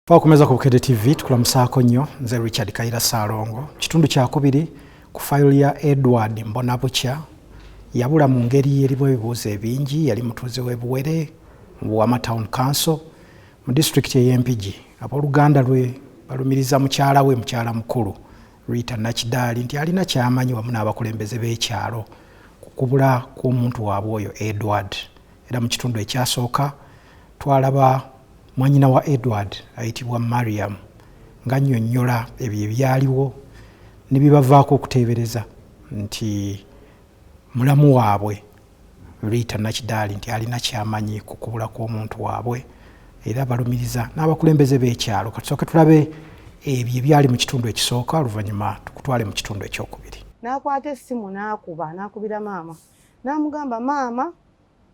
Twakomeza ku Bukedde TV tukulamusaako nnyo nze Richard Kaira Salongo. Kitundu kyakubiri ku fayilo ya Edward Mbonabukya yabula mu ngeri erimu ebibuuzo ebingi. Yali mutuuze w'e Buwere mu Wama Town Council mu district y'Empigi. Abooluganda lwe balumiriza mukyala we, mukyala mukulu Rita Nakidaali nti alina ky'amanyi wamu n'abakulembeze b'ekyalo ku kubula kw'omuntu waabwe oyo Edward. Era mu kitundu ekyasooka twalaba mwanyina wa Edward ayitibwa Mariam ng'annyonnyola ebyo ebyaliwo ne bibavaako okuteebereza nti mulamu waabwe Rita Nakidaali nti alina ky'amanyi ku kubula kw'omuntu waabwe, era balumiriza n'abakulembeze b'ekyalo. Katusooke tulabe ebyo ebyali mu kitundu ekisooka, oluvannyuma tukutwale mu kitundu ekyokubiri. N'akwata essimu n'akubira maama, n'amugamba maama,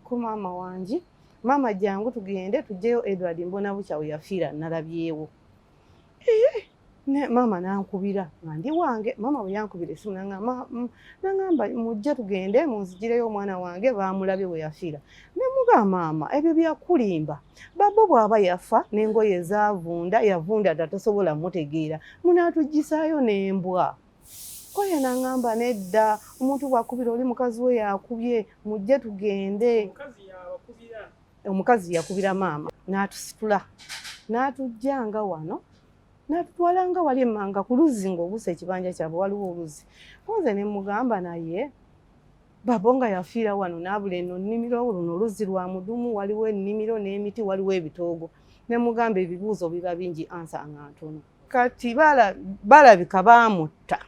ku maama wange, maama jangu tugende tujjeyo Edward Mbonabukya we yafiira nalabyewo. Maama nankubira nga ndi wange. Maama bwe yankubira essimu n'angamba mujje tugende munzigireyo omwana wange baamulabye we yafiira. Ne mugamba maama ebyo byakulimba, babbo bw'aba yafa n'engoye ezaavunda yavunda tatosobola mutegeera, munaatuggisaayo n'embwa. Koye n'angamba nedda, omuntu bw'akubira oli mukazi we yakubye, mujje tugende. Omukazi yakubira maama n'atusitula n'atujjanga wano n'atutwala nga wali emmanga ku luzzi ng'obuusa ekibanja kyabwe waliwo oluzzi. Nze ne mugamba naye babo nga yafiira wano n'abula eno nnimiro, luno oluzzi lwa mudumu, waliwo ennimiro n'emiti, waliwo ebitoogo. Ne mugamba ebibuuzo biba bingi, ansa nga ntono. Kati balabika baamutta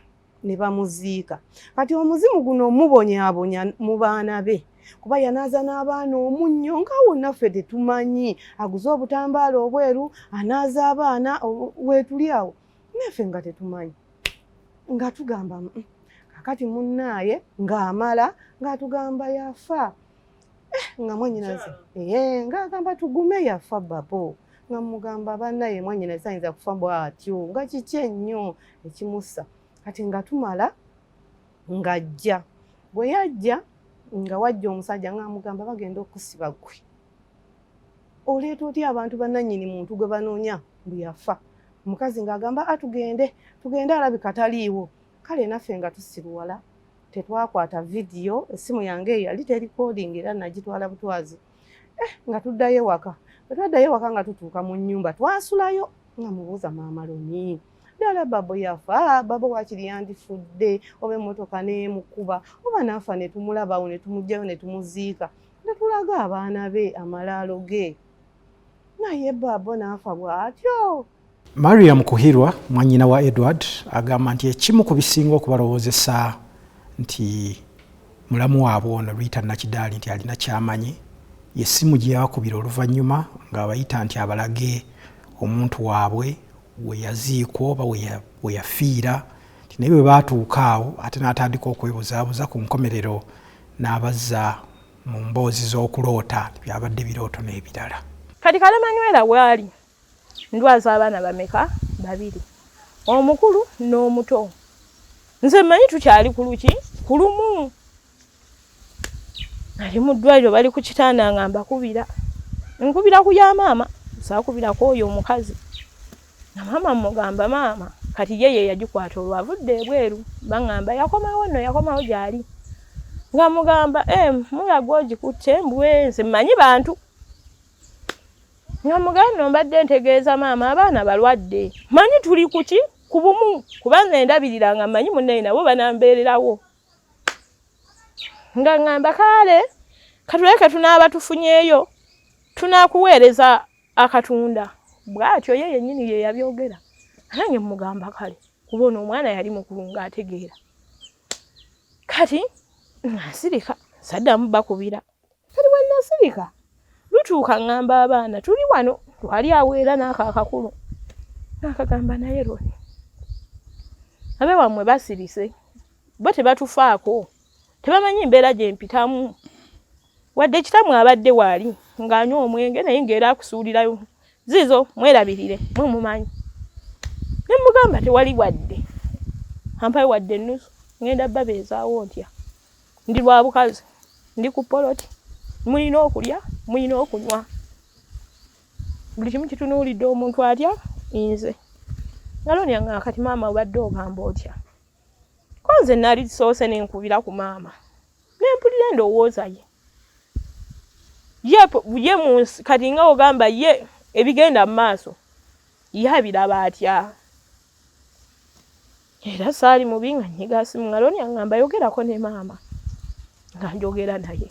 ne bamuziika. Kati omuzimu guno omubonyaabonya mu baana be, kuba yanaaza n'abaana omunnyo nga wonna ffe tetumanyi. Aguze obutambaala obweru, anaaza abaana weetuli awo, naffe nga tetumanyi. Nga tugamba kakati munnaaye ng'amala ng'atugamba yafa. Nga mwannyinaze ng'agamba tugume yafa babo. Nga mugamba bannaye mwannyinaze ayinza kufa bw'atyo, nga kiki ennyo ekimussa. Kati nga tumala ng'ajja. Bwe yajja nga wajja omusajja ng'amugamba bagenda okusiba ggwe. Oleeta otya abantu bannannyini muntu gwe banoonya mbu yafa? Omukazi ng'agamba tugende alabika taliiwo. Kale naffe nga tusiruwala tetwakwata vidiyo, essimu yange yali terikoodinga era nagitwala butwazi. Nga tuddayo ewaka. Bwe twaddayo ewaka nga tutuuka mu nnyumba twasulayo nga mubuuza maama Loni. Ddala babo yafa, babo waakiri yandifudde, oba emmotoka n'emukuba, oba naafa ne tumulabawo ne tumugjayo ne tumuziika. Ne tulaga abaana be amalaalo ge. Naye babo naafa bw'atyo. Mariam Kuhirwa mwanyina wa Edward agamba nti ekimu ku bisinga okubalowoozesa nti mulamu waabwe ono Rita Nakidaali nti alina ky'amanyi y'essimu gye yabakubira oluvannyuma ng'abayita nti abalage omuntu waabwe we yaziikwa oba we yafiira. Naye bwe baatuuka awo ate n'atandika okwebuzaabuza ku nkomerero n'abazza mu mboozi z'okuloota byabadde birooto n'ebirala. Kati Kalemanywera bw'ali ndwaza abaana bameka? 2, omukulu n'omuto. Nze mmanyi tukyali ku luki ku lumu. Ali mu ddwaliro bali ku kitanda ngamba nkubira ku ya maama, saakubira ku oyo omukazi. Na maama mugamba maama kati yeye yagikwata olwavudde ebweru, bangamba yakomawo nno yakomawo gyali. Nga mugamba mulago ogikutte mbwe nze mmanyi bantu. Nga mugamba mbadde ntegeeza maama abaana balwadde, manyi tuli kuki ku bumu kuba nze ndabirira nga mmanyi munne nabo banambeererawo. Nga ngamba kale katuleke tunaaba tufunyeeyo tunaakuweereza akatunda. Bw'atyo ye yennyini ye yabyogera. Nange mugamba kale kuba ono omwana yali mukulu ng'ategeera. Kati nasirika saddamu bakubira. Kati bwe nasirika lutuuka ngamba abaana tuli wano twali aweera n'ako akakulu. Nakagamba naye Loni abe wammwe basirise bo tebatufaako, tebamanyi mbeera gye mpitamu. Wadde kitamu abadde waali ng'anywa omwenge naye ng'era akusuulirayo zizo mwerabirire mwe mumanyi. Ne mugamba tewali wadde ampayo wadde ennusu ngenda babeezaawo ntya. Ndi lwa bukazi, ndi ku poloti, mulina okulya mulina okunywa. buli kimu kitunuulidde omuntu atya nze naloni yanga kati maama obadde ogamba otya konze nali soose nenkubira ku maama nempulira endowooza ye munsi kati nga ogamba ye ebigenda mu maaso ye abiraba atya era saali mubi nga nyiga simu ngaloni yangamba yogerako ne maama nga njogera naye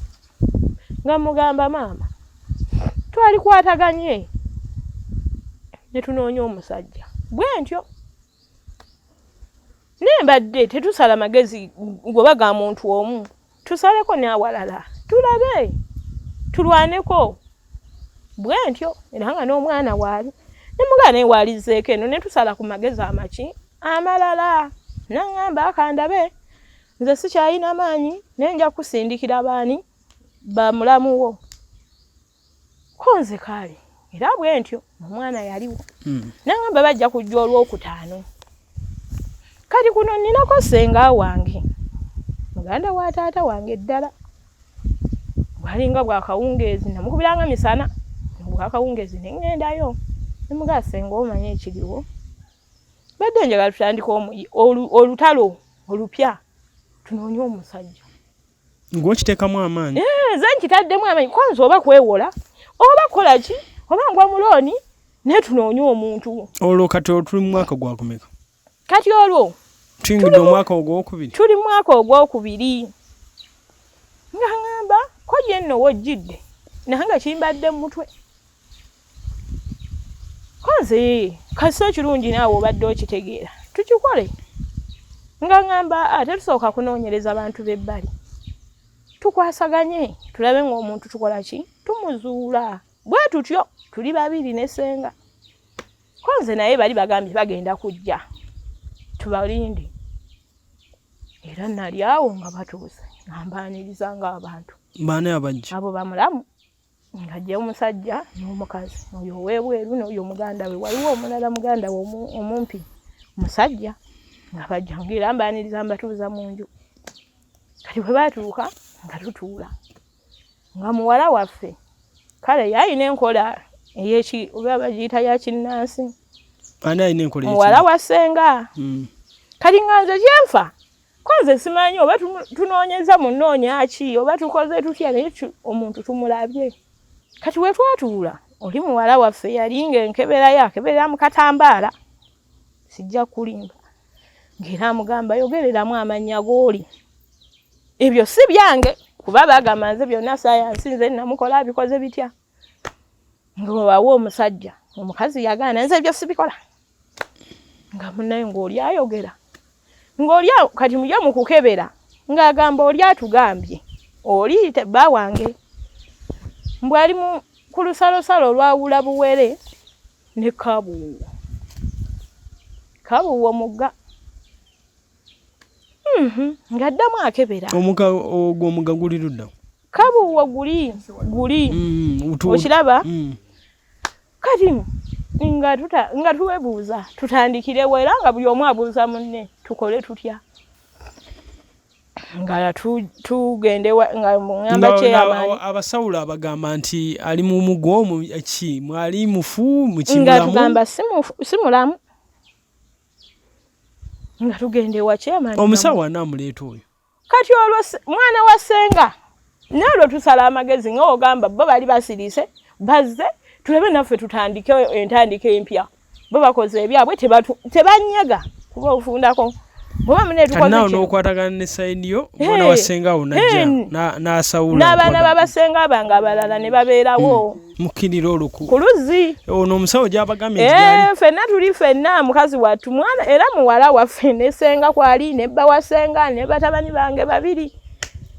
nga mugamba maama twali kwataganye ne tunoonya omusajja bwe ntyo nembadde tetusala magezi goba ga muntu omu tusaleko n'awalala tulabe tulwaneko bwe ntyo era nga n'omwana waali ne mugana ewalizeeko eno ne tusala ku magezi amaki amalala nangamba akandabe nze sikyalina maanyi nenja kusindikira baani bamulamuwo konze kale era bwe ntyo omwana yaliwo nangamba bajja kujja olwokutaano kati kuno ninako senga wange muganda wa taata wange ddala bwalinga bwakawungeezi namukubiranga misana bwakawungeezi nengendayo nemugaa senga omanye ekiriwo badde njagala tutandika olutalo olupya tunoonye omusajja ng'okiteekamu amaanyi ze nkitaddemu amaanyi kwanza oba kwewola oba kola ki oba ngwa mulooni naye tunoonye omuntu olwo kati tuli mu mwaka gwakumeka kati olwo tuyingidde omwaka ogwokubiri tuli mu mwaka ogwokubiri nga ŋŋamba ko gye nno wojjidde nanga kimbadde mu mutwe konze kasi ekirungi naawe obadde okitegeera tukikole nga ŋŋamba ate tusooka kunoonyereza abantu b'ebbali tukwasaganye tulabe ng'omuntu tukola ki tumuzuula bwe tutyo tuli babiri ne senga konze naye bali bagambye bagenda kujja tubalinde era nali awo nga batuuse ngambaaniriza ng'abantu baani abajja abo bamulamu ng'ajja omusajja n'omukazi oyo ow'ebweru n'oyo muganda we waliwo omulala muganda we omumpi musajja nga bajja ngira mbaaniriza mbatuuza mu nju kati bwe baatuuka nga tutuula nga muwala waffe kale yalina enkola ey'eki oba bagiyita ya kinnansi ani alina enkola muwala wa senga kati nga nze kyenfa konze simanyi oba tunoonyeza munoonya ki oba tukoze tutya naye omuntu tumulabye kati we twatuula oli muwala waffe yalinga enkeberayo akeberera mu katambaala sijja kulimba ng'era amugamba yogereramu amannya g'oli ebyo si byange kuba bagamba nze byonna sayansi nze namukola abikoze bitya ng'owawo omusajja omukazi yagaana nze ebyo sibikola nga munnaye ng'oli ayogera ng'oli kati mujja mu kukebera ng'agamba oli atugambye oli tebba wange mbwali ku lusalosalo olwawula buwere ne kabuuwo mugga ng'addamu akebera ogw'omugga guli ludda kabuuwo guli okiraba kati nga tuwebuuza tutandikirewo era nga buli omu abuuza munne tukole tutya nga tugende nga ngamba kyeyamaanyi abasawulo abagamba nti ali mu mugo ki mwali mufu mukimulamu nga tugamba si mulamu nga tugende ewa kyeyamaanyi omusawo anaamuleeta oyo kati olwo mwana wa senga nalwo tusala amagezi nga ogamba bo bali basiriise bazze tulabe naffe tutandike entandika empya bo bakoze ebyabwe tebanyega kuba ofundako boba mune tukoze kanawo n'okwatagana ne sayidi yo mwana wa senga awo najja n'asawula n'abaana babasenga abange abalala ne babeerawo mukkirira oluku ku luzzi ono omusawo gy'abagambye ffenna tuli ffenna mukazi wattu mwana era muwala waffe ne senga kwali nebba wa senga ne batabani bange babiri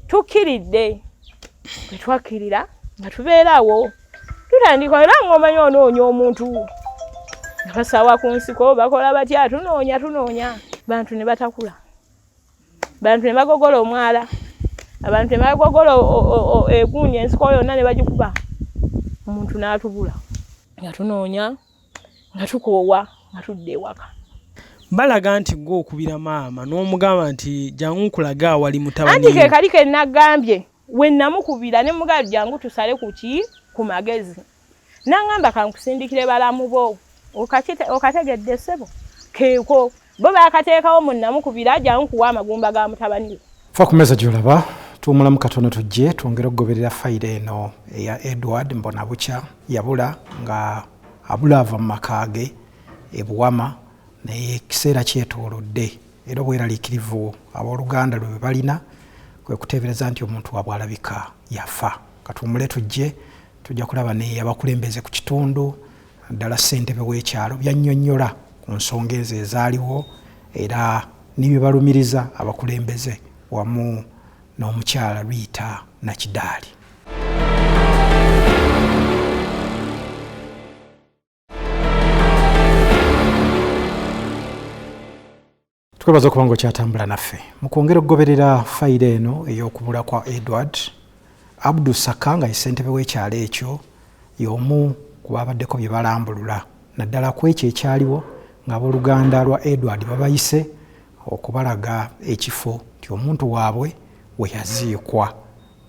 tukkiridde bwe twakkirira nga tubeerawo tutandika era ng'omanya onoonya omuntu nga basawa ku nsiko bakola batya tunoonya bantu ne batakula bantu ne bagogola omwala abantu ne bagogola egunya ensiko yonna ne bagikuba omuntu n'atubula nga tunoonya nga tukoowa nga tudde ewaka balaga nti gwe okubira maama n'omugamba nti jangu nkulaga awali mutabani anti ke kali ke nagambye we namukubira ne mugaa jangu tusale ku magezi Nangamba kankusindikire balamu bo. Okategedde ssebo. Keeko bo baakateekawo munnamu kubira ajja nkuwa amagumba ga mutabani. Fa ku meza gy'olaba tuwumulamu katono tujje twongere okugoberera fayiro eno eya Edward Mbonabucya yabula nga abula ava mu maka ge e Buwama naye ekiseera kyetoolodde era obweraliikirivu abooluganda lwe balina kwe kuteebereza nti omuntu waabwe alabika yafa. Katuwumule tujje tujja kulaba ne abakulembeze ku kitundu ddala ssentebe w'ekyalo byannyonnyola ku nsonga ezo ezaaliwo era n'ebye balumiriza abakulembeze wamu n'omukyala Rita Nakidaali. Tukwebaza okuba ng'okyatambula naffe mu kwongera okugoberera fayiro eno ey'okubula kwa Edward. Abdul Saka nga ye ssentebe w'ekyalo ekyo y'omu ku babaddeko bye balambulula naddala ku ekyo ekyaliwo ng'abooluganda lwa Edward babayise okubalaga ekifo nti omuntu waabwe we yaziikwa.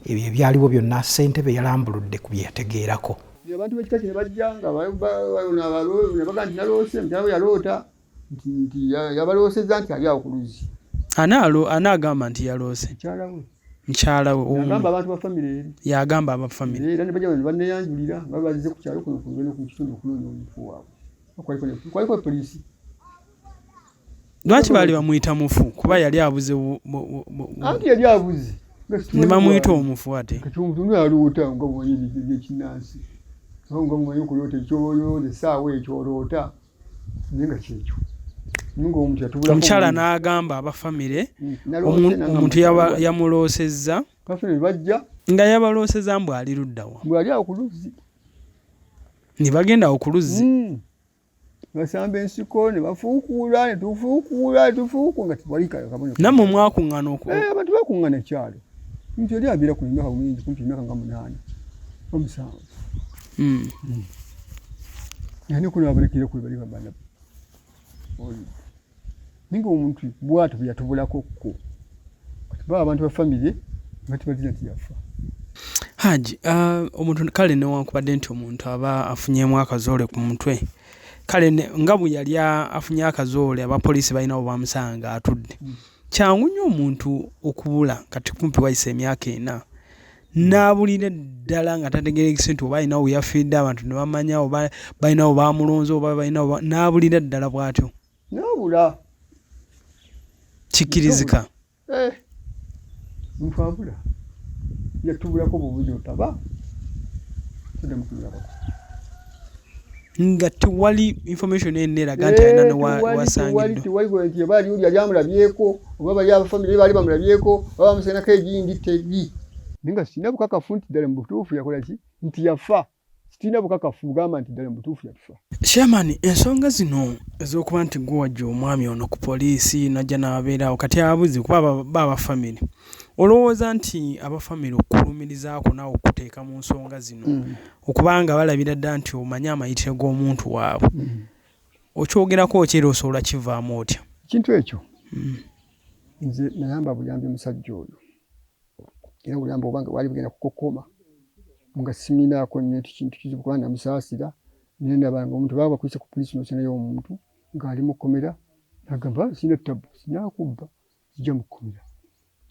Ebyo ebyaliwo byonna ssentebe yalambuludde ku bye yategeerako. Abantu b'ekika kino bajja nga baga nti naloose mutala we yaloota nti yabaloosezza nti ali awo ku luzzi. Anaagamba nti yaloose mukyala we yagamba abantu ba famire eri yagamba aba famire era ne bajja ne banneyanjulira nga bazze ku kyalo kuno ku kitundu okunoonya omufu waabwe. Kwaliko poliisi. Lwaki baali bamuyita mufu kuba yali abuze anti yali abuze ne bamuyita omufu ate kati omuntu yaloota nga bumanye eby'ekinnansi nga bumanye okuloota ekyoyooza essaawa ekyo oloota naye nga kyekyo omukyala n'agamba abafamire omuntu yamuloosezza bajja nga yabaloosezza mbw ali luddawa bw'ali awo ku luzzi ne bagenda awo ku luzzi basamba ensiko ne bafuukuula ne tufuukuula nga tewalikayo kabone nammwe mwakuŋŋana abantu bakuŋŋana ekyalo omuntu yali abeera ku emyaka mingi kumpi emyaka nga 8 omusanvu yani kuno abonekere kwe bali babana ninga omuntu bw'atyo bwe yatubulako kko kati baba abantu ba famire nga tebalina nti yafa. Haji omuntu kale newankubadde nti omuntu aba afunyeemu akazoole ku mutwe kale nga bwe yali afunye akazoole abapoliisi balina bwe bamusanga atudde kyangu nnyo omuntu okubula kati kumpi wayise emyaka 4 n'abulira ddala nga tategeerekese nti oba alinawo yafiidde abantu ne bamanya oba balinawo baamulonze oba balinawo n'abulira ddala bw'atyo n'abula kikkirizika omuntu abula yatubulako bubuzi otaba nga tewali information eneraga nti alina newasangiddwa tewali nti yaba aliwo yali amulabyeko oba bali abafamire baali bamulabyeko oba bamusenako egindi teri ninga sina bukakafu nti ddala mu butuufu yakola ki nti yafa sitina bukakafu bugamba nti ddala mu butuufu yafa. Chairman, ensonga zino ez'okuba nti gwe wajja omwami ono ku poliisi najja n'abeerawo kati abuzi kuba baba famire olowooza nti abafamire okulumirizaako naawe okuteeka mu nsonga zino okubanga balabira ddala nti omanye amayitire g'omuntu waabwe okyogerako okyera osobola kivaamu otya? Ekintu ekyo nze nayamba buyambi omusajja oyo era obuyambi obanga wali bugenda kukokoma nga siminaako nnyo ekintu kizibu kuba namusaasira naye ndabanga omuntu baba bakwise ku poliisi nosenayo omuntu ng'ali mu kkomera agamba sina ttabu sinakubba zijja mu kkomera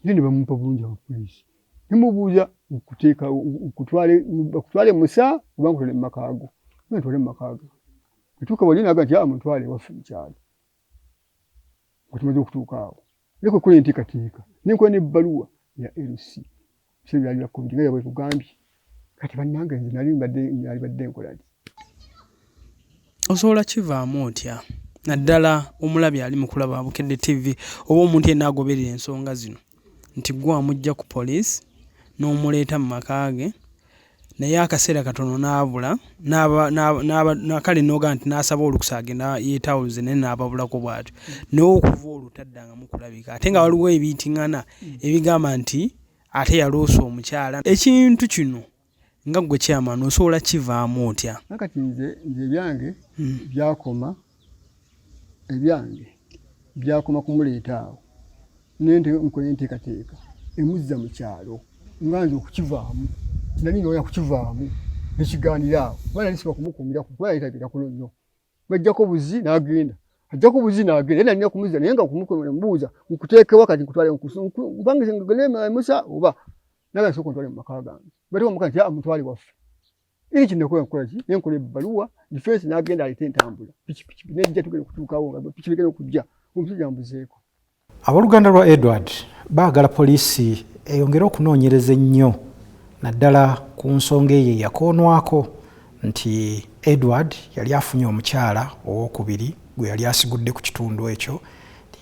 naye ne bamumpa bulungi abapoliisi nemubuuza okuteeka okutwale musa oba nkutwale mu makaago ntwale mu makaago etuuka wali naga nti mutwale waffe mukyalo nga tumaze okutuuka awo leko kola enteekateeka nenkola n'ebbaluwa ya LC bisebe byali bya covid nga yabwe kugambye kati bannange nze nali badde nkola ki osobola kivaamu otya naddala omulabi ali mu kulaba Bukedde TV oba omuntu yenna agoberera ensonga zino nti gwe amujja ku poliisi n'omuleeta mu maka ge naye akaseera katono n'abula nakale noga nti n'asaba olukusa agenda yeetawuluze naye n'ababulako bw'atyo naye okuva olwo taddangamu kulabika ate nga waliwo ebiitiŋŋana ebigamba nti ate yaloosa omukyala. Ekintu kino nga gwe chairman osobola kivaamu otya? Nakati nze ebyange byakoma kumuleeta awo nente nkola enteekateeka emuzza mu kyalo nga nze okukivaamu nali nooya kukivaamu nekiganira bana nisiba kumukumira kuba itabira kuno nnyo bajjako buzi n'agenda ajjako buzi n'agenda era nnya kumuza naye nga kumukomera mbuuza nkuteeke wakati nkutwale nkubangize ngene Musa oba naga soko ntwale mu maka gange bali omukati amutwale waffe ili kinekwe nkolaki nenkole ebbaluwa defense n'agenda alite entambula piki nejja tugere kutuukawo nga piki bigenda okujja omusajja ambuzeeko. Abooluganda lwa Edward baagala poliisi eyongere okunoonyereza ennyo naddala ku nsonga eyo yakoonwako nti Edward yali afunye omukyala owokubiri gwe yali asigudde ku kitundu ekyo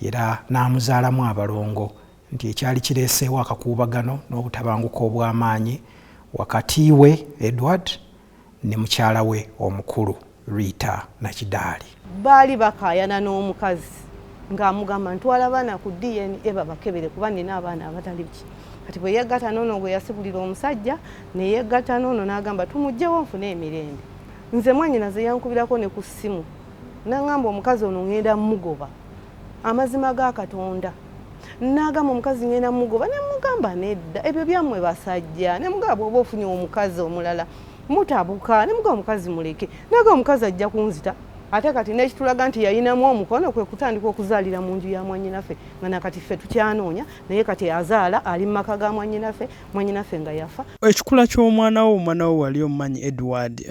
era n'amuzaalamu abalongo nti ekyali kireeseewo akakuubagano n'obutabanguko obw'amaanyi wakati we Edward ne mukyala we omukulu Rita Nakidaali. Baali bakaayana n'omukazi ng'amugamba ntwala abaana ku DNA babakebere kuba nina abaana abatali biki. Kati bwe yegatta n'ono gwe yasibulira omusajja ne yegatta n'ono n'agamba tumugjewo nfune emirembe. Nze mwannyinaze yankubirako ne ku ssimu n'angamba omukazi ono ngenda mugoba amazima ga Katonda. N'agamba omukazi ngenda mugoba ne mugamba nedda ebyo byammwe basajja ne mugamba bw'oba ofunye omukazi omulala mutabuka ne mugamba omukazi muleke n'agamba omukazi ajja kunzita. Ate kati n'ekitulaga nti yayinamu omukono kwe kutandika okuzaalira mu nju ya mwannyinaffe nga nakati ffe tukyanoonya naye kati azaala ali mu maka ga mwannyinaffe nga yafa. Ekikula ky'omwana wo wali omumanyi Edward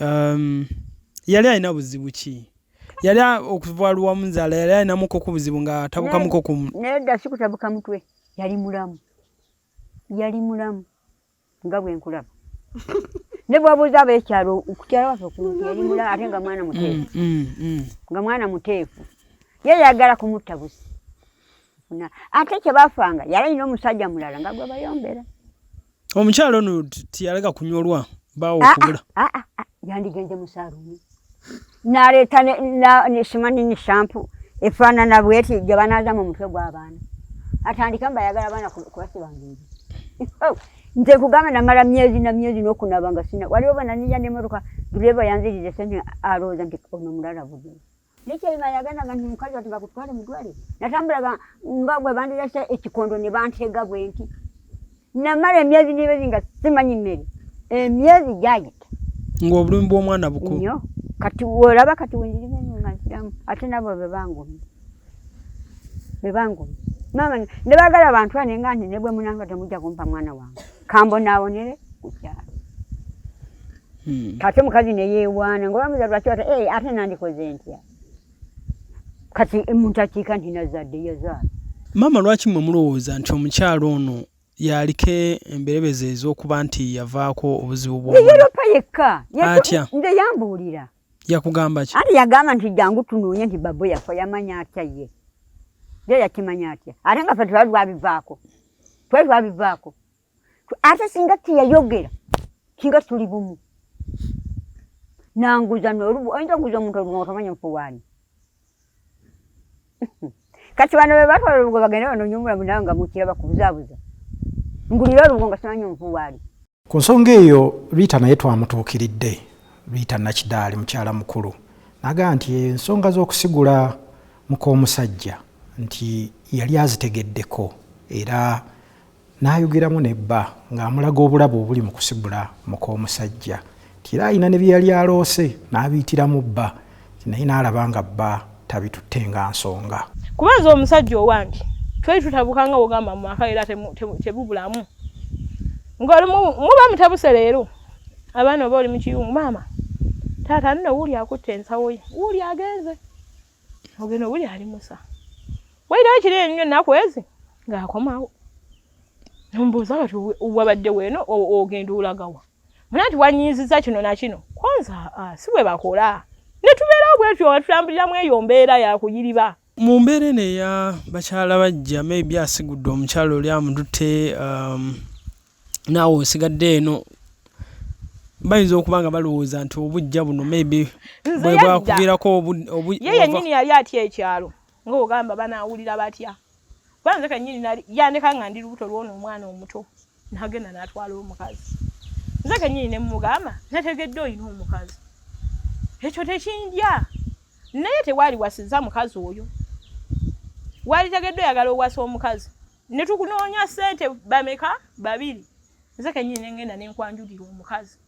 yali alina buzibu ki? Yali okuva lwa muzaala yali alinamuko ku buzibu nga tabukamuko ku nedda si kutabuka mutwe yali mulamu nga bwe nkulaba ne bwabuuza abeekyalo okukyala waffe okumpi yali mulamu ate nga mwana muteefu nga mwana muteefu ye yagala kumutta busi ate kye baafanga yali alina omusajja mulala nga gwe bayombera. Omukyalo ono tiyalaga kunyolwa baawo okugula yandigenze mu saalumu n'aleeta nesimani ni shampu efaanana bweti gye banaaza mu mutwe gw'abaana atandika mbayagala abaana kubasibangeri nze kugamba namala myezi n'okunaaba nga sina waliwo bananija n'emmotoka dureva yanzirize sente alowooza nti ono mulala buzibu nekyebima yaganaga nti mukazi wati bakutwale mudwale natambulaga nga bwe bandirese ekikondo ne bantega bwenti namala emyezi n'emyezi nga simanyi mmere emyezi gyayita ng'obulumi bw'omwana bukulu nnyo kati olaba kati wenjirimu nga nkiramu ate nabo bebangomye mama ne baagala abantu anenga nti ne bwe munanga temujja kumpa mwana wange kambonaabonere ku kyalo kati omukazi ne yeewaana ngaobamuza lwaki ate nandikoze ntya kati omuntu akiika nti nazadde yazaala. Maama lwaki mwe mulowooza nti omukyalo ono yaliko emberebeze ez'okuba nti yavaako obuzibu bw'yeropa yekka atya nze yambuulira yakugamba ki? Ati yagamba nti jangu tunoonye nti babbo yafa yamanya atya ye yakimanya atya ate nga ffe twabivaako ate singa teyayogera singa tuli bumu nanguza n'olubu oyinza okuguza omuntu olubu nga otamanya nfuwaani kati bano be batwala olubugo bagende banoonye omulamu nawe nga mukiraba kubuzaabuza ngulira olubugo nga simanyi nfuwaani. Ku nsonga eyo Rita naye twamutuukiridde Rita Nakidaali mukyala mukulu naga nti ensonga z'okusigula muk'omusajja nti yali azitegeddeko era n'ayogeramu nebba ng'amulaga obulabe obuli mu kusigula muk'omusajja nti era alina ne bye yali aloose n'abiyitiramu bba naye n'alaba nga bba tabitutte nga nsonga. Kubanza omusajja owange twali tutabukanga ogamba mu maka era tebubulamu muba mutabuse leero abaana oba oli mu kiyungu maama taata nno wuuli akutte ensawo ye wuuli agenze ogenda wuuli ali musa wairawo kiri ennyo ennaku ezi ng'akomawo nombuuza kati wabadde weeno ogenda olagawa muna nti wanyiiziza kino na kino kwanza si bwe bakola ne tubeerawo bwetyo nga tutambuliramu eyo mbeera yakuyiriba. Mu mbeera eno eya bakyala bajja maybe asigudde omukyala oli amututte naawe osigadde eno bayinza okuba nga balowooza nti obujja buno maybe bwe bwakuviirako ye yennyini yali atya ekyalo ng'ogamba banaawulira batya banze kennyini yandeka nga ndi lubuto lw'ono omwana omuto nagenda n'atwala omukazi nze kennyini ne mugamba nategedde olina omukazi ekyo tekindya naye tewaali wasiza mukazi oyo waali tegedde oyagala owasa omukazi ne tukunoonya ssente bameka babiri nze kennyini ngenda ne nkwanjulira omukazi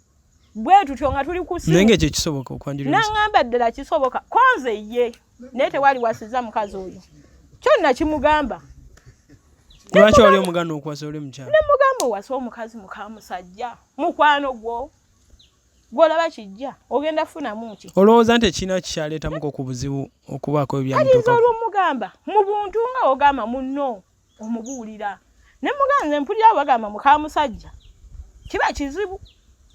bwe tutyo nga tuli ku simu nenge kye kisoboka okwanjulira nangamba ddala kisoboka konze ye naye tewali wasiza mukazi oyo kyonna kimugamba lwaki wali omuganda okwasa oli mukyala ne mugamba wasa omukazi mukamusajja mukwano gwo gwolaba kijja ogenda funamu ki olowooza nti ekina kikyaleetamuko ku buzibu okubaako ebyamutoka kati olwomugamba mu buntu nga ogamba munno omubuulira ne muganze mpulira bagamba mukamusajja kiba kizibu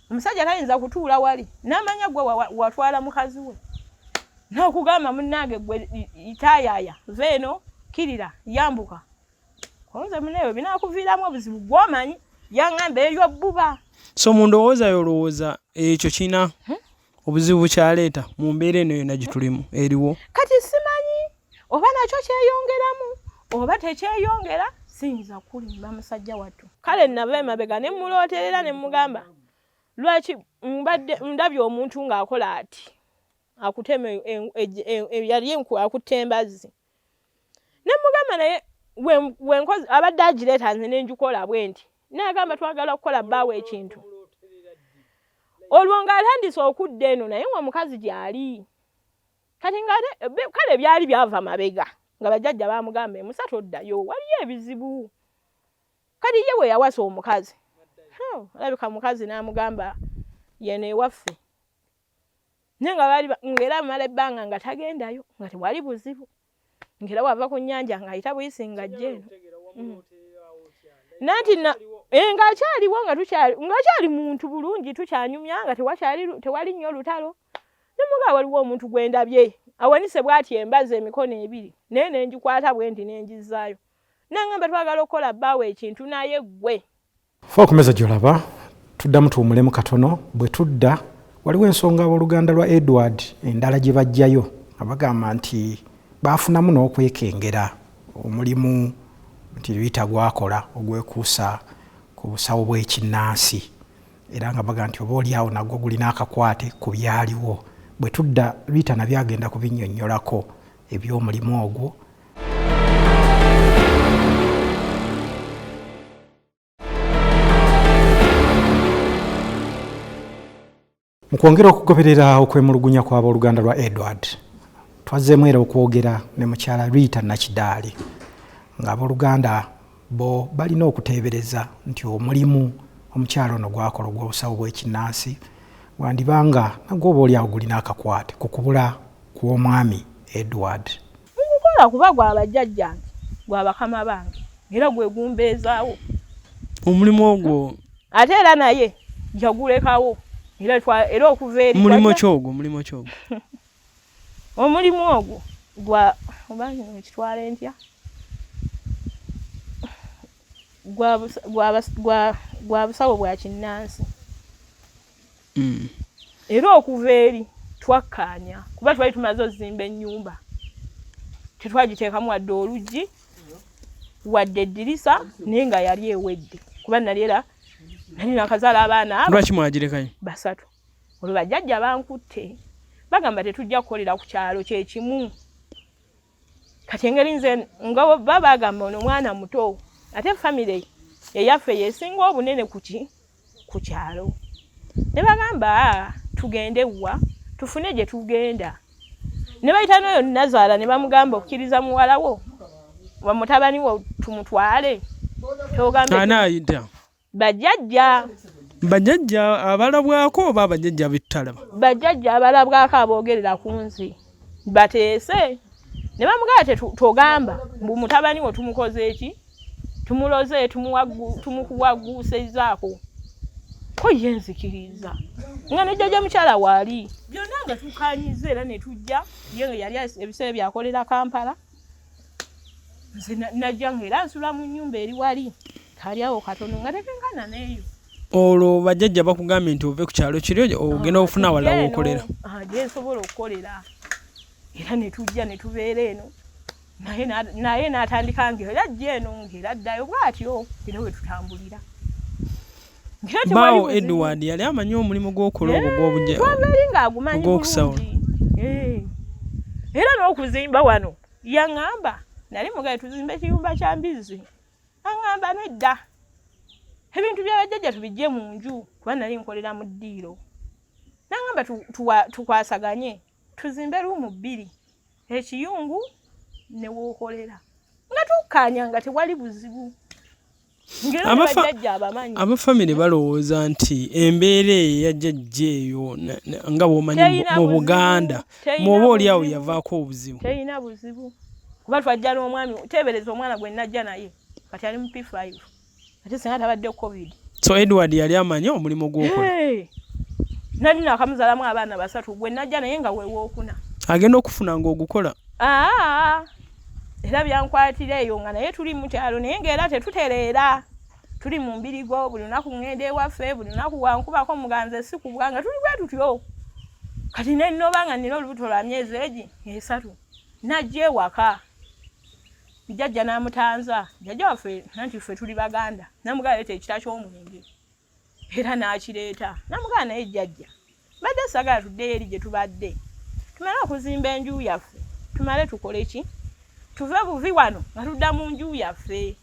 omusajja tayinza kutuula wali n'amanya gwe watwala mukazi we n'okugamba munnange gwe itaayaya veeno kirira yambuka konze muneewe binaakuviiramu obuzibu gw'omanyi yaŋŋamba eryo bbuba so mundowooza yolowooza ekyo kina obuzibu bukyaleeta mu mbeera eno yonna gye tulimu eriwo kati simanyi oba nakyo kyeyongeramu oba tekyeyongera siyinza kulimba musajja wattu kale nava emabega ne mulooterera ne mugamba lwaki ndabye omuntu ng'akola ati akutema yali akutte embazzi ne mugamba naye wenkozi abadde agireeta nze ne ngikola bwe nti n'agamba twagala okukola bbaawo ekintu olwo ng'atandise okudda eno naye omukazi gy'ali kati kale byali byava mabega nga bajjajja bamugamba emusa toddayo waliyo ebizibu kati ye we yawasa omukazi alabika mukazi n'amugamba yene ewaffe naye nga baali ng'era amala ebbanga nga tagendayo nga tewali buzibu ng'era wava ku nnyanja ng'ayita buyisi ng'ajja eno nanti ng'akyaliwo ng'akyali muntu bulungi tukyanyumya nga tewali nnyo olutalo ne mugaba waliwo omuntu gwe ndabye awanise bw'ati embazi emikono ebiri naye ne ngikwata bwe nti ne ngizaayo n'angamba twagala okukola bbaawo ekintu naye ggwe fe okumeza gy'olaba tuddamu tuwumulemu katono bwe tudda waliwo ensonga abooluganda lwa Edward endala gye bajjayo abagamba nti baafunamu n'okwekengera omulimu nti Rita gwakola ogwekuusa ku busawo bw'ekinnansi era nga baga nti oba oliawo nagwo gulina akakwate ku byaliwo bwe tudda Rita nabyo agenda kubinnyonnyolako eby'omulimu ogwo mu kwongera okugoberera okwemulugunya kw'abooluganda lwa Edward twazzeemu era okwogera ne mukyala Rita Nakidaali ng'abooluganda bo balina okuteebereza nti omulimu omukyala ono gwakola ogw'obusawo bw'ekinnansi wandibanga nagwo oba oliawo gulina akakwate ku kubula kw'omwami Edward ngukola kuba gwa bajjajjange gwa bakama bange era gwe gumbeezaawo omulimu ogwo ate era naye jagulekawo era okuva eri mulimu kyogwo omulimu ogwo gwa obanyi kitwale ntya gwa busawo bwa kinnansi era okuva eri twakkaanya kuba twali tumaze ozimba ennyumba tetwagiteekamu wadde oluggi wadde eddirisa naye nga yali ewedde kuba nali era nali nakazaala abaana abo lwaki mwagirekayo basatu olwo bajjajja bankutte bagamba tetujja kukolera ku kyalo kyekimu kati engeri nze nga bagamba ono mwana muto ate famire eyaffe yesinga obunene ku kyalo ne bagamba tugende wa tufune gye tugenda ne bayita n'oyo Nazaala ne bamugamba okkiriza muwalawo mutabani wo tumutwale anaayita bajjajja abalabwako oba abajjajja bettalaba bajjajja abalabwako aboogerera ku nsi bateese ne bamugamba togamba mbu mutabani wo tumukoze eki tumuloze tumukuwaguusezaako ko ye nzikiriza nga nejjajja mukyala waali byonna nga tukanyiza era ne tujja ye nga yali ebiseera byakolera Kampala nze najja ng'era nsula mu nnyumba eri wali kali awo katono nga tekenkana neeyo olwo bajjajja bakugambye nti ove ku kyalo kiri ogenda okufuna walawo okolera gye nsobola okukolera era ne tujja ne tubeera eno naye n'atandika ng'era ajja eno ng'era addayo bw'atyo era we tutambulira baawo Edward yali amanyi omulimu gw'okola ogwo gw'obugyatwabeeri ng'agumanyi bulungi era n'okuzimba wano yaŋŋamba nali mugaye tuzimba ekiyumba kya mbizzi aŋŋamba nedda ebintu by'abajjajja tubijje mu nju kuba nali nkolera mu ddiiro nangamba tukwasaganye tuzimbe ruumu 2 ekiyungu ne wookolera nga tukkanya nga tewali buzibu. Abafamily balowooza nti embeera eyajjajja eyo nga bw'omanyi mu Buganda mwoba oli awo yavaako obuzibu. Terina buzibu kuba twajja n'omwami teebereza omwana gwe najja naye kati ali mu P5 ate singa tabadde COVID. So Edward yali amanyi omulimu gw'okola. Nali nakamuzalamu abaana 3 gwe najja naye nga weewookuna. Agenda okufuna ng'ogukola. Era byankwatira eyo nga naye tuli mu kyalo naye ng'era tetutereera. Tuli mu mbirigo buli lunaku ngende ewaffe buli lunaku wankubako muganze si ku bwanga tuli bwe tutyo. Kati ne nnobanga nina olubuto lwa myezi egi 3 najja ewaka. Jjajja n'amutanza jjajja waffe nanti ffe tuli Baganda namugala leeta ekita ky'omwenge era n'akireeta namugala naye jjajja badde sagala tuddeyo eri gye tubadde tumale okuzimba enju yaffe tumale tukole ki tuve buvi wano nga tudda mu nju yaffe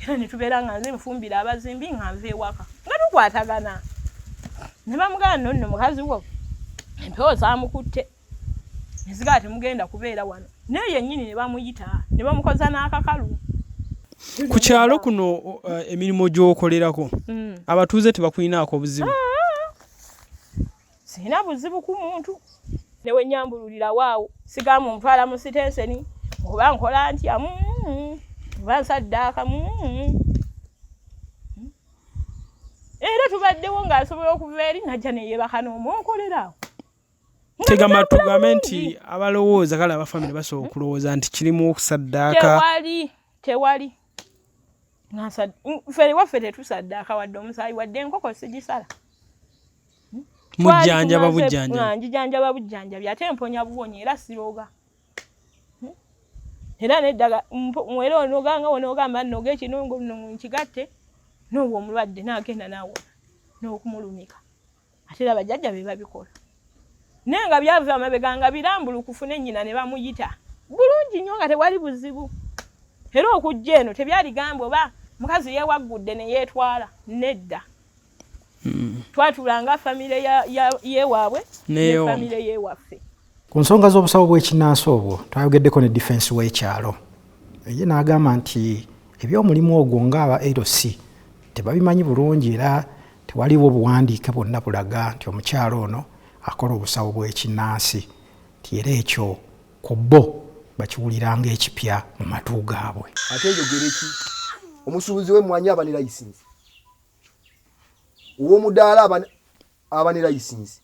era ne tubeera nga nze nfumbira abazimbi nga nve ewaka nga tukwatagana ne bamugala nno mukazi wo empewo zaamukutte nezigala temugenda kubeera wano naye yennyini ne bamuyita ne bamukoza n'akakalu. Ku kyalo kuno emirimu gy'okolerako abatuuze tebakulinaako buzibu? Sirina buzibu ku muntu newe nyambululira waawo sigamu ntwala mu sitenseni oba nkola ntya oba nsaddaaka era tubaddewo ng'asobola okuva eri najja neyeebaka n'omwonkolera. Tegama tugambe nti abalowooza kale abafamily basobola okulowooza nti kirimu okusaddaaka. Tewali fere waffe tetusaddaaka wadde omusaayi wadde enkoko sigisala. Mujjanjaba bujjanjabi. Njijanjaba bujjanjabi ate mponya buwonyi era siroga. Era neddaga mwera onoganga onogamba noga ekinungu nkigatte n'obwo omulwadde n'agenda nawo n'okumulumika. Ate era bajjajja be babikola. Naye nga byava amabega nga birambulukufu ne nnyina ne bamuyita bulungi nnyo nga tewali buzibu. Era okujja eno tebyaligamba oba mukazi yeewaggudde ne yeetwala nedda. Twatulanga famire yeewaabwe ne famire yeewaffe. Ku nsonga z'obusawo bw'ekinnansi obwo twayogeddeko ne defense w'ekyalo ye n'agamba nti eby'omulimu ogwo ng'aba LC tebabimanyi bulungi era tewaliwo buwandiike bwonna bulaga nti omukyalo ono akola obusawo bw'ekinnansi nti era ekyo ku bo bakiwuliranga ekipya mu matu gaabwe. Ate njogera ki omusuubuzi w'emmwanyi aba ne layisinsi ow'omudaala aba ne layisinsi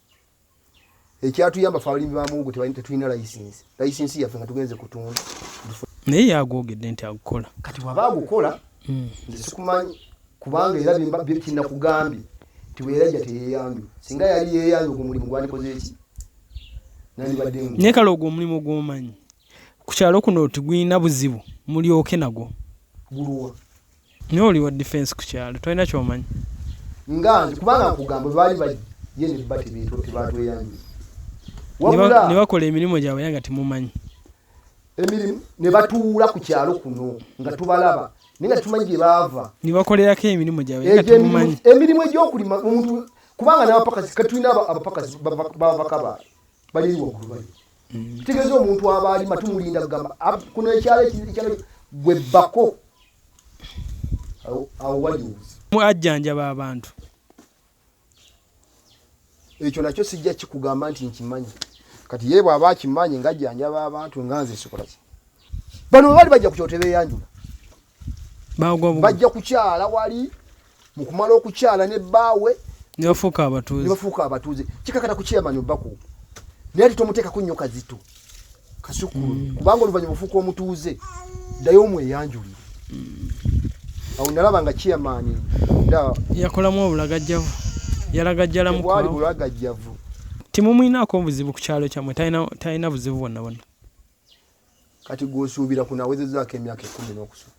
ekyatuyamba ffe abalimi ba muwogo tetulina layisinsi yaffe nga tugenze kutunda. Naye yagwogedde nti agukola. Kati waba agukola nze sikumanyi kubanga era kinakugambye nti weerajja teyeeyambye singa yali yeeyambye ogwo mulimu gwandikoze eki nandibadde ngu. Naye kale ogwo omulimu gw'omanyi ku kyalo kuno tigulina buzibu mulyoke nagwo. Guluwa naye oli wa defense ku kyalo tolina ky'omanyi. Nga nti kubanga nkugamba baali bajje ne bba tebatweyambye ne bakola emirimu gyabwe nga temumanyi. Emirimu ne batuula ku kyalo kuno nga tubalaba naye nga tumanyi gye baava. Ne bakolerako emirimu gyabwe nga temumanyi. Emirimu egy'okulima omuntu kubanga n'abapakasi katulina abapakasi babakaba bali waggulu bali. Kitegeeza omuntu aba alima tumulinda kugamba kuno ekyalo gwe bbako awo waliwuzi. Ajjanjaba abantu. Ekyo nakyo sijja kikugamba nti nkimanyi. Kati ye bw'aba akimanyi ng'ajjanjaba abantu nga nze sikola ki. Bano baali bajja ku kyoto beeyanjula. Bajja kukyala wali mu kumala okukyala ne bbaawe ne bafuuka abatuuze. Kikakata ku chairman Obaku. Naye ati tomuteekako nnyo Kazito Kasukulu kubanga oluvannyuma ofuuka omutuuze ddayo omweyanjulire. Awo nalaba nga chairman yakolamu obulagajjavu yalagajjalamu kwali bulagajjavu. Timumwinaako obuzibu ku kyalo kyammwe talina buzibu bwonna bwonna. Kati gw'osuubira kunaawezezaako emyaka 10 n'okusula.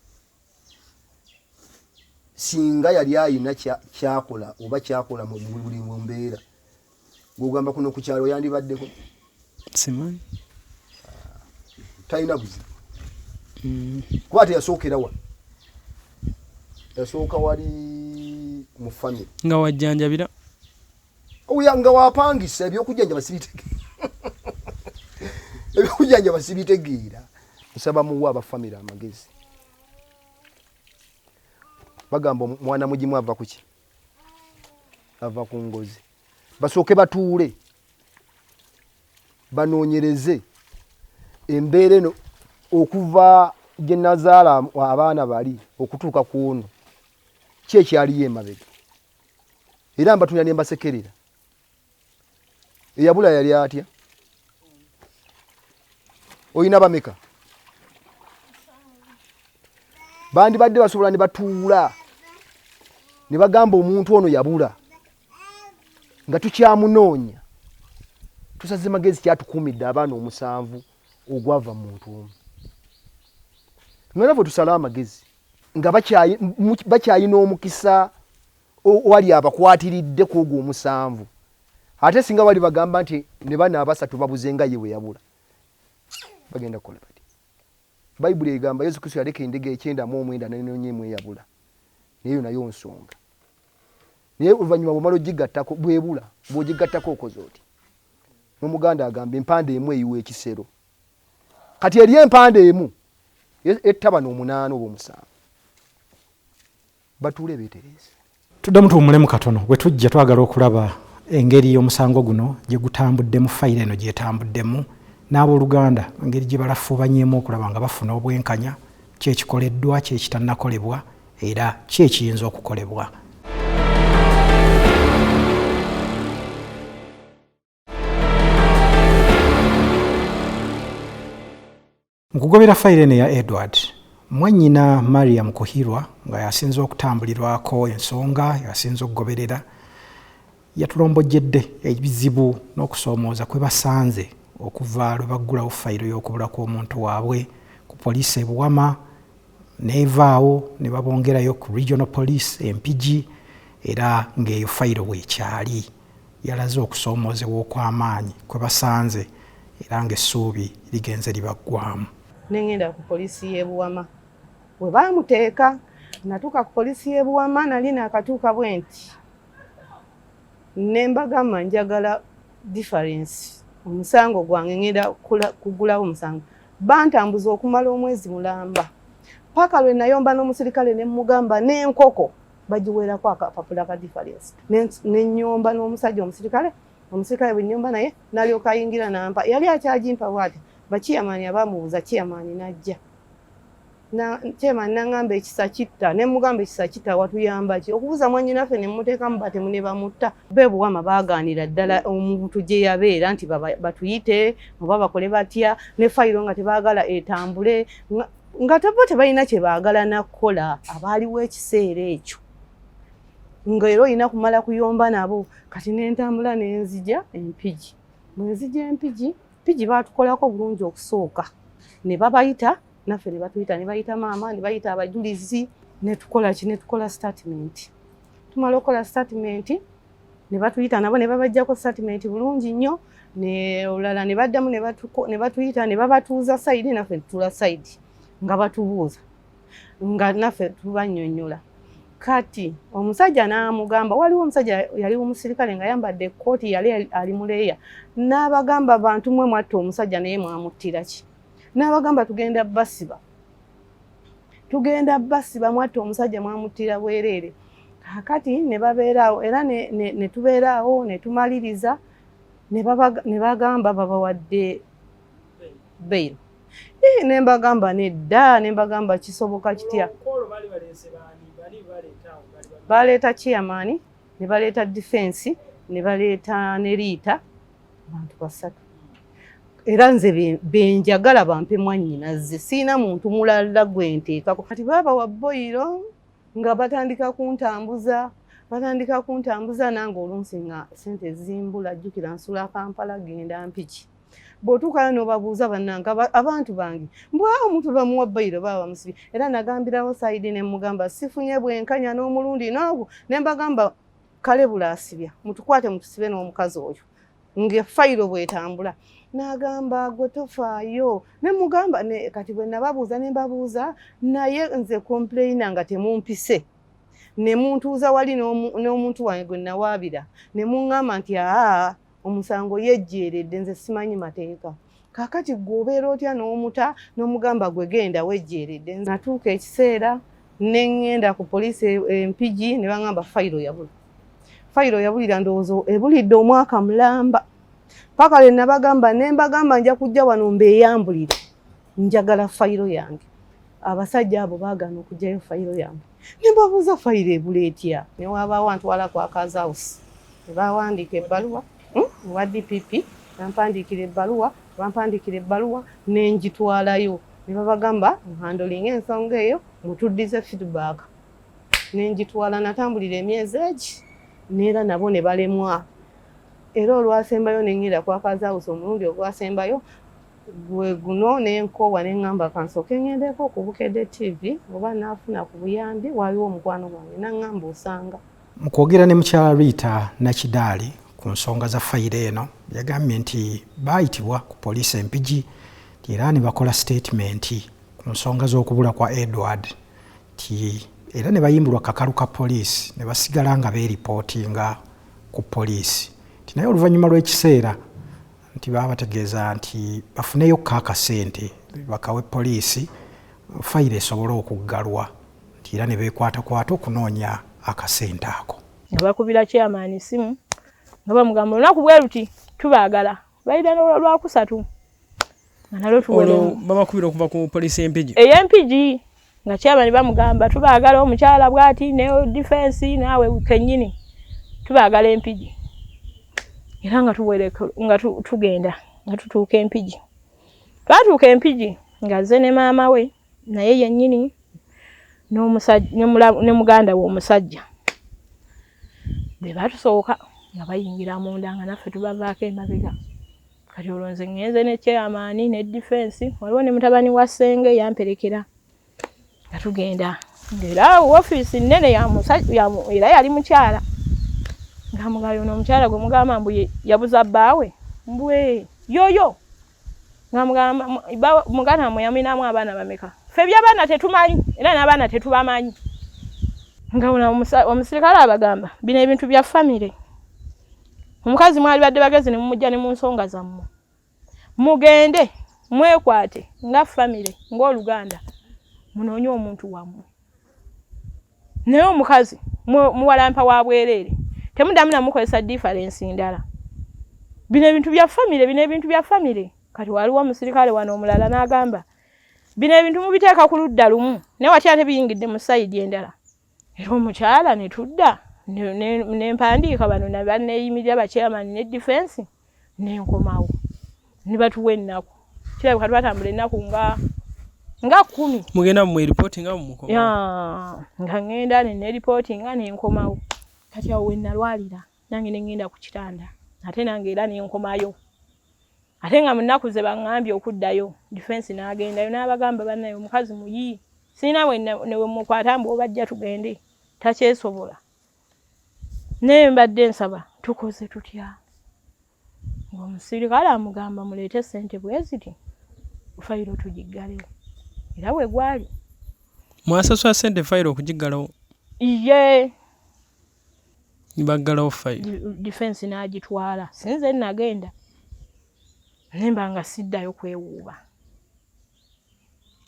Singa yali ayina kyakola oba kyakola mu buli mbeera gw'ogamba kuno ku kyalo yandibaddeko. Simanyi. Talina buzibu. Kuba teyasookera wa yasooka wali mu family nga wajjanjabira. nga wapangisa ebyokujjanja basibitegeera ebyokujjanja basibitegeera nsaba muwa abafamily amagezi bagamba mwana mugimu ava kuki ava ku ngozi basooke batuule banoonyereze embeera eno okuva gye nazaala abaana bali okutuuka ku ono ki ekyaliyo emabega era mbatunira ne mbasekerera eyabula yali atya oyina bameka bandi badde basobola ne batuula ne bagamba omuntu ono yabula nga tukyamunoonya tusaze magezi kyatukuumidde abaana 7 ogwava muntu omu nolavo tusala amagezi nga bakyayina omukisa wali abakwatiridde ku ogwo 7 ate singa wali bagamba nti ne bana 3 babuze nga yewe yabula bagenda kukola bati Bayibuli egamba Yesu Kristo yaleka endege 9 n'enonyemwe yabula nayo nayo nsonga naye oluvannyuma bw'omala ogigattako bwebula bw'ogigattako okoze oti n'omuganda agamba empande emu eyiwa ekisero kati eri empande emu ettaba n'8 oba 7 batuule beetereze tuddamu tuwummulemu katono bwe tujja twagala okulaba engeri y'omusango guno gye gutambuddemu fayiro eno gyetambuddemu n'abooluganda engeri gye balafuubanyeemu okulaba nga bafuna obwenkanya ki ekikoleddwa ki ekitannakolebwa era ki ekiyinza okukolebwa. Nkugobera fayiro eno ya Edward mwannyina Mariam Kuhirwa nga yasinze okutambulirwako ensonga yasinze okugoberera yatulombojjedde ebizibu n'okusoomooza kwe basanze okuva lwe baggulawo fayiro y'okubula kw'omuntu waabwe ku poliisi e Buwama neevaawo ne babongerayo ku Regional Police Empigi era ng'eyo fayiro bwekyali yalaze okusoomoozebwa okw'amaanyi kwe basanze era ng'essuubi ligenze libaggwamu. Nengenda ku poliisi y'e Buwama bwe baamuteeka natuuka ku poliisi y'e Buwama nali naakatuuka bwe nti ne mbagamba njagala difference omusango gwange ngenda kugulawo omusango bantambuza okumala omwezi mulamba paka lwe nayomba n'omusirikale ne mugamba n'enkoko bagiweerako akapapula ka difference nenyomba n'omusajja omusirikale bwe nyomba naye nalyoka ayingira nampa yali akyagimpa bwati bakiyamaani abamubuuza kiyamaani najja kyemaani nangamba ekisa kitta ne mugamba ekisa kitta watuyamba ki okubuuza mwannyinaffe ne mmuteekamu batemu ne bamutta be Buwama baagaanira ddala omuntu gye yabeera nti batuyite oba bakole batya ne fayiro nga tebaagala etambule nga bo tebalina kye baagala nakukola abaaliwo ekiseera ekyo nga era olina kumala kuyomba nabo kati n'entambula n'enzija Empigi mwenzija Empigi baatukolako bulungi okusooka ne babayita naffe ne batuyita ne bayita maama ne bayita abajulizi ne tukola statement tumala okukola statement ne batuyita nabo ne babajjako statement bulungi nnyo ne olala ne baddamu ne batuyita ne babatuuza sayidi naffe tutula sayidi nga batubuuza nga naffe tubannyonnyola kati omusajja n'amugamba waliwo omusajja yali omusirikale nga yambadde ekkooti yali ali muleeya n'abagamba bantu mwe mwatta omusajja naye mwamuttira ki n'abagamba tugenda basiba mwatta omusajja mwamuttira bwereere kakati ne babeeraawo era ne tubeeraawo ne tumaliriza ne bagamba babawadde bail ne mbagamba nedda ne mbagamba kisoboka kitya baleeta chairman ne baleeta defense ne baleeta ne Rita abantu 3 era nze benjagala bampe mwannyinaze siina muntu mulala gwenteekako kati baba wa boyiro nga batandika kuntambuza nange olunsi nga sente zimbula jjukira nsula Kampala genda Mpigi bw'otuukayo n'obabuuza bannange abantu bange mbwawo omuntu bamuwa boyiro baba musibi era nagambirawo sayidi ne mugamba sifunye bwenkanya n'omulundi n'ogwo ne mbagamba kale bulaasibya mutukwate mutusibe n'omukazi oyo ng'efayiro bwetambula n'agamba gwe tofaayo ne mugamba kati bwe nababuuza ne mbabuuza naye nze complaina nga temumpise ne muntuuza wali n'omuntu wange gwe nawaabira ne muŋŋamba nti omusango yejjeeredde nze simanyi mateeka. Kaakati gwe obeera otya n'omuta n'omugamba gwe genda wejjeeredde. Natuuka ekiseera ne ŋŋenda ku poliisi Empigi ne baŋŋamba fayiro yabula. Fayiro yabulira ndowooza ebulidde omwaka mulamba. Paka lwe nabagamba ne mbagamba nja kujja wano mbeeyambulire. Njagala fayiro yange. Abasajja abo baagana okujjayo fayiro yange. Ne mbabuuza fayiro ebula etya. Ne wabaawo antwala ku Akaza House. Ne bawandiika ebbaluwa wa DPP, bampandiikira ebbaluwa ne ngitwalayo. Ne babagamba handling ensonga eyo mutuddize feedback. Ne ngitwala natambulira emyezi egi neera nabo ne balemwa. Era olwasembayo ne ngenda ku Akaza House omulundi ogwasembayo gwe guno n'enkoowa ne ŋŋamba kansooke ŋŋendeko ku Bukedde TV oba naafuna ku buyambi waliwo omukwano gwange naŋŋamba osanga. Mu kwogera ne mukyala Rita Nakidaali ku nsonga za fayiro eno yagambye nti baayitibwa ku poliisi Empigi era ne bakola statement ku nsonga z'okubula kwa Edward era ne bayimbulwa kakalu ka poliisi ne basigala nga beeripootinga ku poliisi. Naye oluvannyuma lw'ekiseera nti baabategeeza nti bafuneyo akasente bakawe poliisi fayiro esobole okuggalwa era ne beekwatakwata okunoonya akasente ako. Nga bakubira chairman simu nga bamugamba olunaku bwe luti tubaagala bayita lwakusatu nga nalwo tuwere babakubira okuva ku poliisi Empigi Empigi nga chairman bamugamba tubaagala omukyala bwati ne defense naawe kennyini tubaagala Empigi. Era nga tugenda nga tutuuka Empigi. Twatuuka Empigi nga ze ne maama we naye yennyini ne muganda we omusajja be batusooka nga bayingira munda nga naffe tubavaako emabega. Kati olwo nze ŋŋenze ne chairman ne defense waliwo ne mutabani wa Ssenge yamperekera nga tugenda. Era ofiisi nnene era yali mukyala. Nga mugayo n'omukyala gwe mugamba mbu yabuza bbaawe mbwe yoyo nga muganda muyamiramu abaana bameka ffe by'abaana tetumanyi era n'abaana tetubamanyi. Nga omusirikale abagamba bino ebintu bya famire. Omukazi mwali badde bagezi ne mumujja ne mu nsonga zammwe mugende mwekwate nga famire ng'oluganda munoonye omuntu wammwe. Naye omukazi muwalampa wa bwereere temudamu namukozesa difference ndala. Bino ebintu bya famire. Kati waliwo omusirikale wano omulala n'agamba bino ebintu mubiteeka ku ludda lumu naye wati ate biyingidde mu sayidi endala. Era omukyala ne tudda ne mpandiika bano ne banneeyimirira bachairman ne defense ne nkomawo ne batuwa ennaku. Kirabika twatambula ennaku nga 10. Mugenda mu reporting nga mu nkomawo. Nga ngenda ne reporting nga ne nkomawo. Kati awo we nalwalira nange ne ngenda ku kitanda ate nange era ne nkomayo. Ate nga mu nnaku ze baŋŋambye okuddayo defense n'agendayo n'abagamba bannayo omukazi muyi sina ne we mukwata mbu obajja tugende takyesobola. Naye mbadde nsaba tukoze tutya. Ng'omusirikale amugamba muleete ssente bweziti fayiro tugiggalewo. Era bwe gwali. Mwasasula ssente fayiro okugiggalawo? Iye. Nibaggalawo fayiro. Defense n'agitwala. Sinze nagenda. Nemba nga siddayo kwewuuba.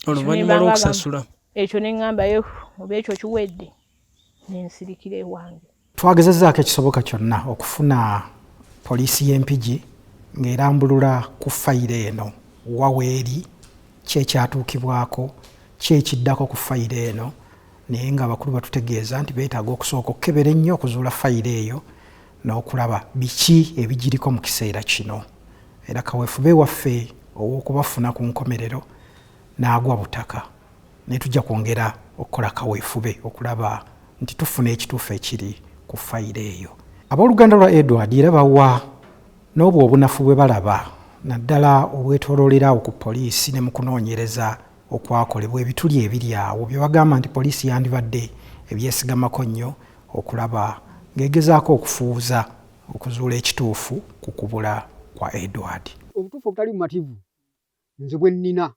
Oluvannyuma lw'okusasula. Ekyo ne ŋŋambayo oba ekyo kiwedde n'ensirikira ewange. Twagezezzaako ekisoboka kyonna okufuna poliisi y'Empigi ng'erambulula ku fayiro eno waweeri ki ekyatuukibwako ki ekiddako ku fayiro eno naye ng'abakulu batutegeeza nti beetaaga okusooka okukebera ennyo okuzuula fayiro eyo n'okulaba biki ebigiriko mu kiseera kino. Era kaweefube waffe ow'okubafuna ku nkomerero n'agwa butaka. Ne tujja kwongera okukola kaweefube okulaba nti tufuna ekituufu ekiri ku fayiro eyo. Abooluganda lwa Edward era bawa n'obwo obunafu bwe balaba naddala obwetooloolerawo ku poliisi ne mu kunoonyereza okwakolebwa ebituli ebiri awo bye bagamba nti poliisi yandibadde ebyesigamako nnyo okulaba ng'egezaako okufuuza okuzuula ekituufu ku kubula kwa Edward. Obutuufu obutali bumativu nze bwe nnina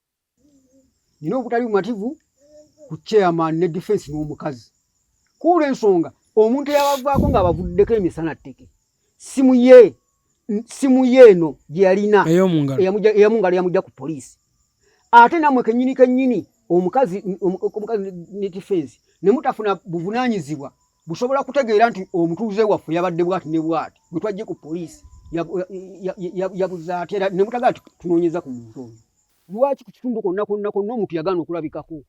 obutali bumativu ku chairman ne defense n'omukazi kuula ensonga omuntu yabavaako nga bavuddeko emisana tteke simu yeeno gye yalina eyamungalo yamujja ku poliisi ate namwe kennyini omukazi ne defense ne mutafuna buvunaanyizibwa busobola kutegeera nti omutuuze waffe yabadde bwati ne bwati bwe twajje ku poliisi yabuza ate era ne mutagaa tunoonyeza ku muntu oyo lwaki ku kitundu konna omuntu yagaana okulabikako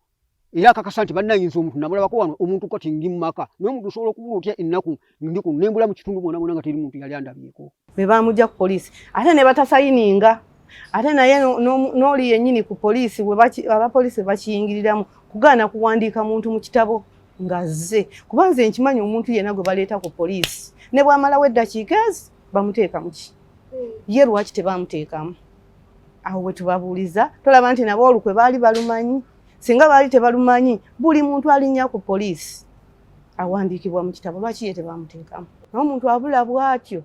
era akakasa nti bannayinza omuntu namulabako wano omuntu kati ndi mu maka n'omuntu osobola okubula otya ennaku ndiku nembula mu kitundu mwona nga teri muntu yali andabyeko be bamujja ku poliisi ate ne batasayininga ate naye n'oli yennyini ku poliisi abapoliisi bakiyingiriramu kugaana kuwandiika muntu mu kitabo ng'azze kuba nze nkimanyi omuntu yenna gwe baleeta ku poliisi ne bw'amalawo eddakiika ezi bamuteekamu ki ye lwaki tebamuteekamu awo bwe tubabuuliza tolaba nti nabo olukwe baali balumanyi singa baali tebalumanyi buli muntu alinnya ku poliisi awandiikibwa mu kitabo lwaki ye tebamuteekamu n'omuntu abula bw'atyo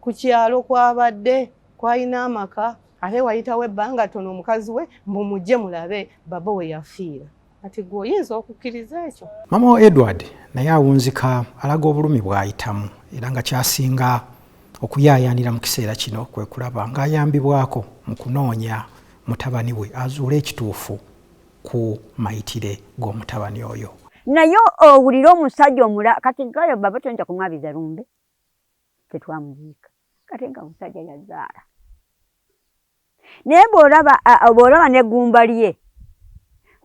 ku kyalo kwabadde kwalina amaka ate wayitawo ebbanga tono omukazi we mbumujje mulabe baba we yafiira ati gwe oyinza okukkiriza ekyo. Mama Edward naye awunzika alaga obulumi bw'ayitamu era nga kyasinga okuyaayaanira mu kiseera kino kwe kulaba ng'ayambibwako mu kunoonya mutabani we azuule ekituufu ku mayitire g'omutabani oyo. Naye owulira omusajja omula kati ngayo baba tonja kumwabiza lumbe tetwamuziika kati nga omusajja yazaala naye bw'olaba n'eggumba lye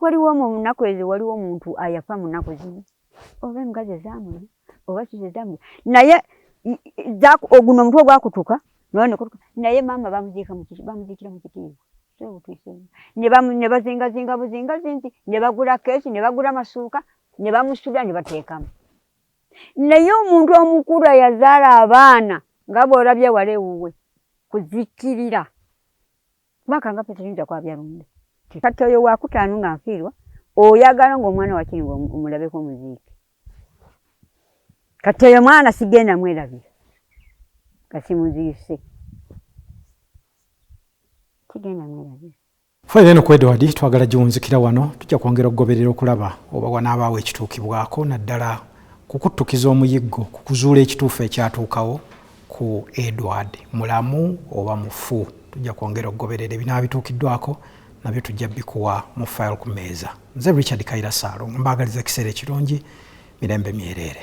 waliwo mu nnaku ezo waliwo omuntu ayafa mu nnaku zino oba engazi ezamuli oba kizezamuli naye guno omutwe ogwakutuka naye maama bamuzikira mu kitiibwa ne bazingazinga buzingazinzi ne bagula keesi ne bagula amasuuka ne bamusula ne bateekamu naye omuntu omukulu yazaala abaana nga bw'olabye wala ewuwe kuzikirira mwaka nga peterinja kwabya lumbe kati oyo wakutaano nga nfiirwa oyagala ng'omwana wakiri omulabeko omuziike kati oyo mwana sigenda mwerabira kasimuziise sigenda mwerabira. Fayina eno ku Edward twagala giwunzikira wano tujja kwongera okugoberera okulaba oba wanaabaawo ekituukibwako naddala kukuttukiza omuyiggo kukuzuula ekituufu ekyatuukawo ku Edward mulamu oba mufu. Tujja kwongera okugoberera ebinaabituukiddwako nabyo tujja bikuwa mu fayiro ku meeza. Nze Richard Kaira Saalongo mbaagaliza ekiseera ekirungi mirembe myereere.